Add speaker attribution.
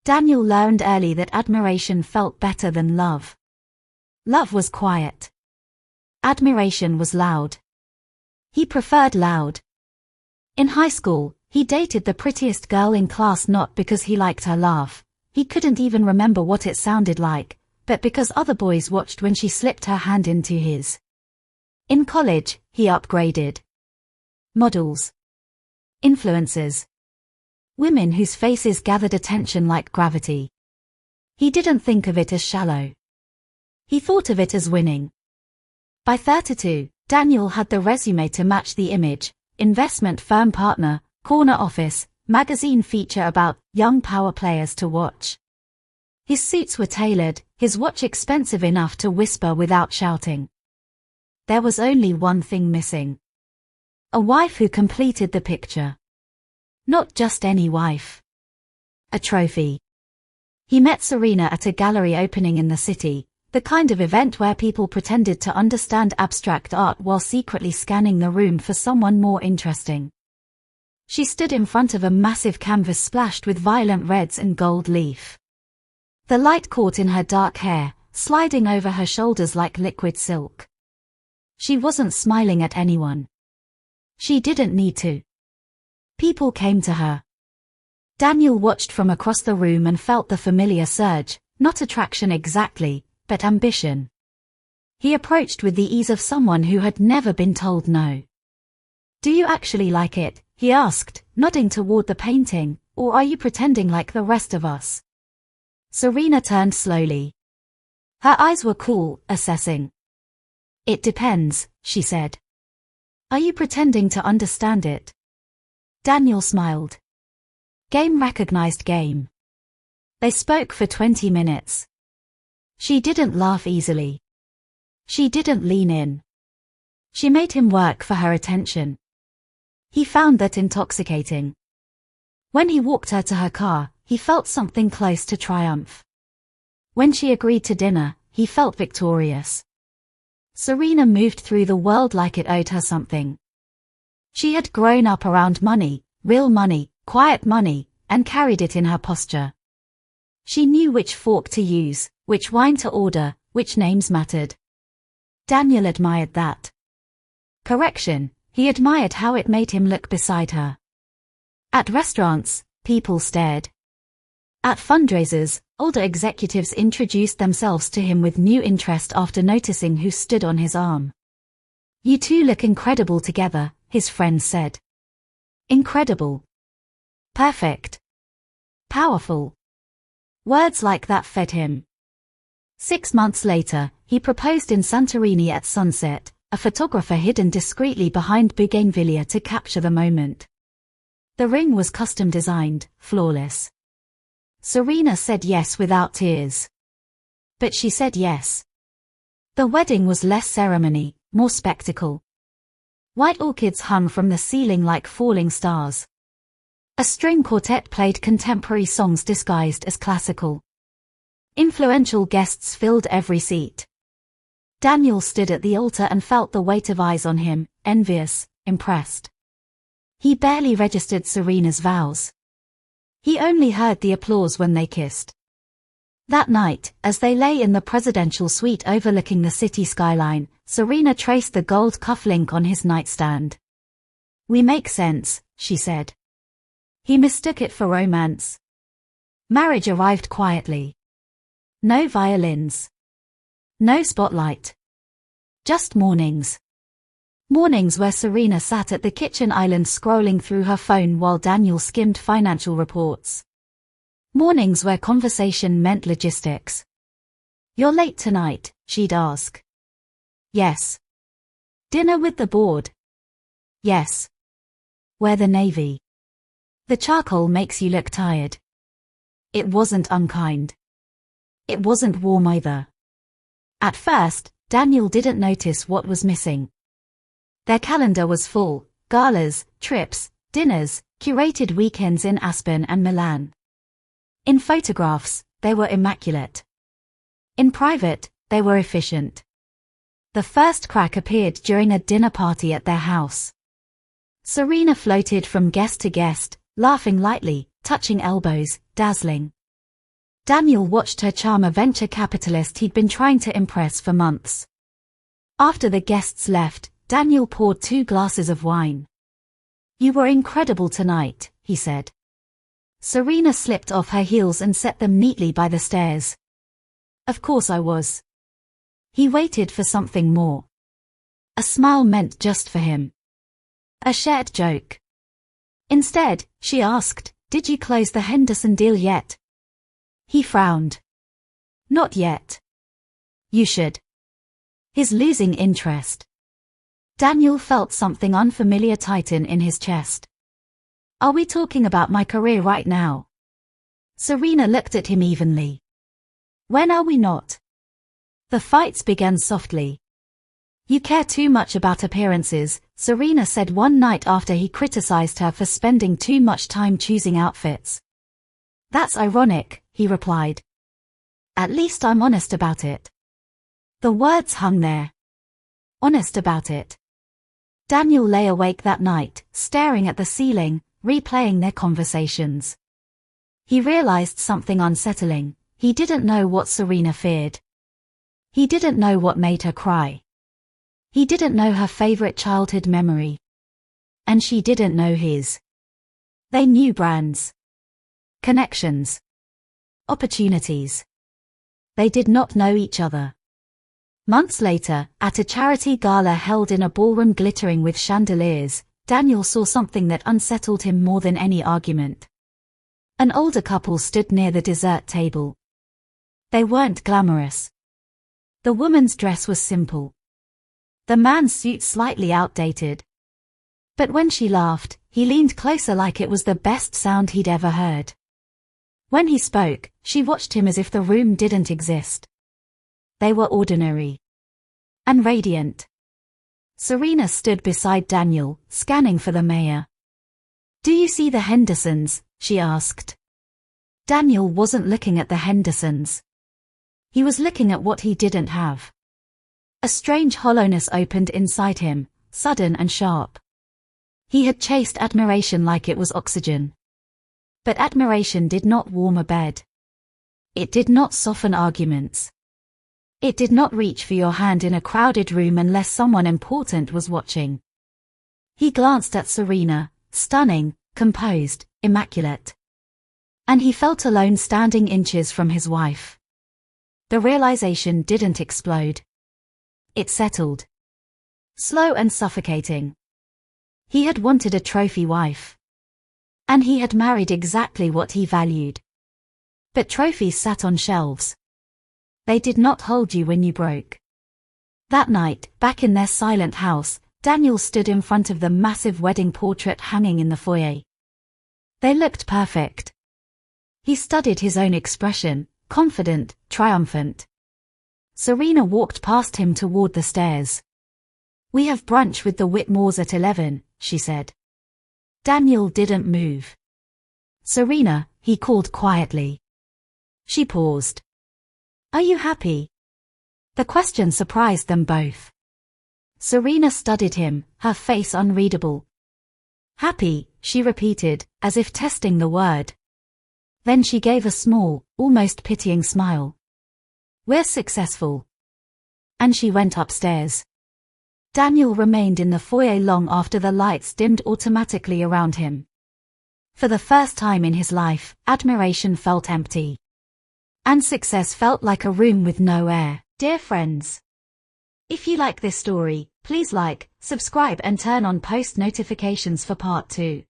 Speaker 1: Daniel learned early that admiration felt better than love. Love was quiet. Admiration was loud. He preferred loud. In high school, he dated the prettiest girl in class not because he liked her laugh. He couldn't even remember what it sounded like, but because other boys watched when she slipped her hand into his. In college, he upgraded. Models. Influencers. Women whose faces gathered attention like gravity. He didn't think of it as shallow. He thought of it as winning. By 32, Daniel had the resume to match the image: investment firm partner, corner office, magazine feature about young power players to watch. His suits were tailored, his watch expensive enough to whisper without shouting. There was only one thing missing. A wife who completed the picture. Not just any wife. A trophy. He met Serena at a gallery opening in the city, the kind of event where people pretended to understand abstract art while secretly scanning the room for someone more interesting. She stood in front of a massive canvas splashed with violent reds and gold leaf. The light caught in her dark hair, sliding over her shoulders like liquid silk. She wasn't smiling at anyone. She didn't need to. People came to her. Daniel watched from across the room and felt the familiar surge, not attraction exactly, but ambition. He approached with the ease of someone who had never been told no. "Do you actually like it?" he asked, nodding toward the painting, "or are you pretending like the rest of us?" Serena turned slowly. Her eyes were cool, assessing. "It depends," she said. "Are you pretending to understand it?" Daniel smiled. Game recognized game. They spoke for 20 minutes. She didn't laugh easily. She didn't lean in. She made him work for her attention. He found that intoxicating. When he walked her to her car, he felt something close to triumph. When she agreed to dinner, he felt victorious. Serena moved through the world like it owed her something. She had grown up around money, real money, quiet money, and carried it in her posture. She knew which fork to use, which wine to order, which names mattered. Daniel admired that. Correction, he admired how it made him look beside her. At restaurants, people stared. At fundraisers, older executives introduced themselves to him with new interest after noticing who stood on his arm. "You two look incredible together," his friends said. Incredible. Perfect. Powerful. Words like that fed him. 6 months later, he proposed in Santorini at sunset, a photographer hidden discreetly behind bougainvillea to capture the moment. The ring was custom designed, flawless. Serena said yes without tears. But she said yes. The wedding was less ceremony, more spectacle. White orchids hung from the ceiling like falling stars. A string quartet played contemporary songs disguised as classical. Influential guests filled every seat. Daniel stood at the altar and felt the weight of eyes on him, envious, impressed. He barely registered Serena's vows. He only heard the applause when they kissed. That night, as they lay in the presidential suite overlooking the city skyline, Serena traced the gold cufflink on his nightstand. "We make sense," she said. He mistook it for romance. Marriage arrived quietly. No violins. No spotlight. Just mornings. Mornings where Serena sat at the kitchen island scrolling through her phone while Daniel skimmed financial reports. Mornings where conversation meant logistics. "You're late tonight," she'd ask. "Yes." "Dinner with the board?" "Yes." "Wear the navy. The charcoal makes you look tired." It wasn't unkind. It wasn't warm either. At first, Daniel didn't notice what was missing. Their calendar was full: galas, trips, dinners, curated weekends in Aspen and Milan. In photographs, they were immaculate. In private, they were efficient. The first crack appeared during a dinner party at their house. Serena floated from guest to guest, laughing lightly, touching elbows, dazzling. Daniel watched her charm a venture capitalist he'd been trying to impress for months. After the guests left, Daniel poured 2 glasses of wine. "You were incredible tonight," he said. Serena slipped off her heels and set them neatly by the stairs. "Of course I was." He waited for something more. A smile meant just for him. A shared joke. Instead, she asked, "Did you close the Henderson deal yet?" He frowned. "Not yet." "You should." His losing interest. Daniel felt something unfamiliar tighten in his chest. "Are we talking about my career right now?" Serena looked at him evenly. "When are we not?" The fights began softly. "You care too much about appearances," Serena said one night after he criticized her for spending too much time choosing outfits. "That's ironic," he replied. "At least I'm honest about it." The words hung there. Honest about it. Daniel lay awake that night, staring at the ceiling, replaying their conversations. He realized something unsettling. He didn't know what Serena feared. He didn't know what made her cry. He didn't know her favorite childhood memory. And she didn't know his. They knew brands. Connections. Opportunities. They did not know each other. Months later, at a charity gala held in a ballroom glittering with chandeliers, Daniel saw something that unsettled him more than any argument. An older couple stood near the dessert table. They weren't glamorous. The woman's dress was simple. The man's suit slightly outdated. But when she laughed, he leaned closer like it was the best sound he'd ever heard. When he spoke, she watched him as if the room didn't exist. They were ordinary. And radiant. Serena stood beside Daniel, scanning for the mayor. "Do you see the Hendersons?" she asked. Daniel wasn't looking at the Hendersons. He was looking at what he didn't have. A strange hollowness opened inside him, sudden and sharp. He had chased admiration like it was oxygen. But admiration did not warm a bed. It did not soften arguments. It did not reach for your hand in a crowded room unless someone important was watching. He glanced at Serena, stunning, composed, immaculate. And he felt alone standing inches from his wife. The realization didn't explode. It settled. Slow and suffocating. He had wanted a trophy wife. And he had married exactly what he valued. But trophies sat on shelves. They did not hold you when you broke. That night, back in their silent house, Daniel stood in front of the massive wedding portrait hanging in the foyer. They looked perfect. He studied his own expression, confident, triumphant. Serena walked past him toward the stairs. "We have brunch with the Whitmores at 11, she said. Daniel didn't move. "Serena," he called quietly. She paused. "Are you happy?" The question surprised them both. Serena studied him, her face unreadable. "Happy," she repeated, as if testing the word. Then she gave a small, almost pitying smile. "We're successful." And she went upstairs. Daniel remained in the foyer long after the lights dimmed automatically around him. For the first time in his life, admiration felt empty. And success felt like a room with no air. Dear friends, if you like this story, please like, subscribe and turn on post notifications for part 2.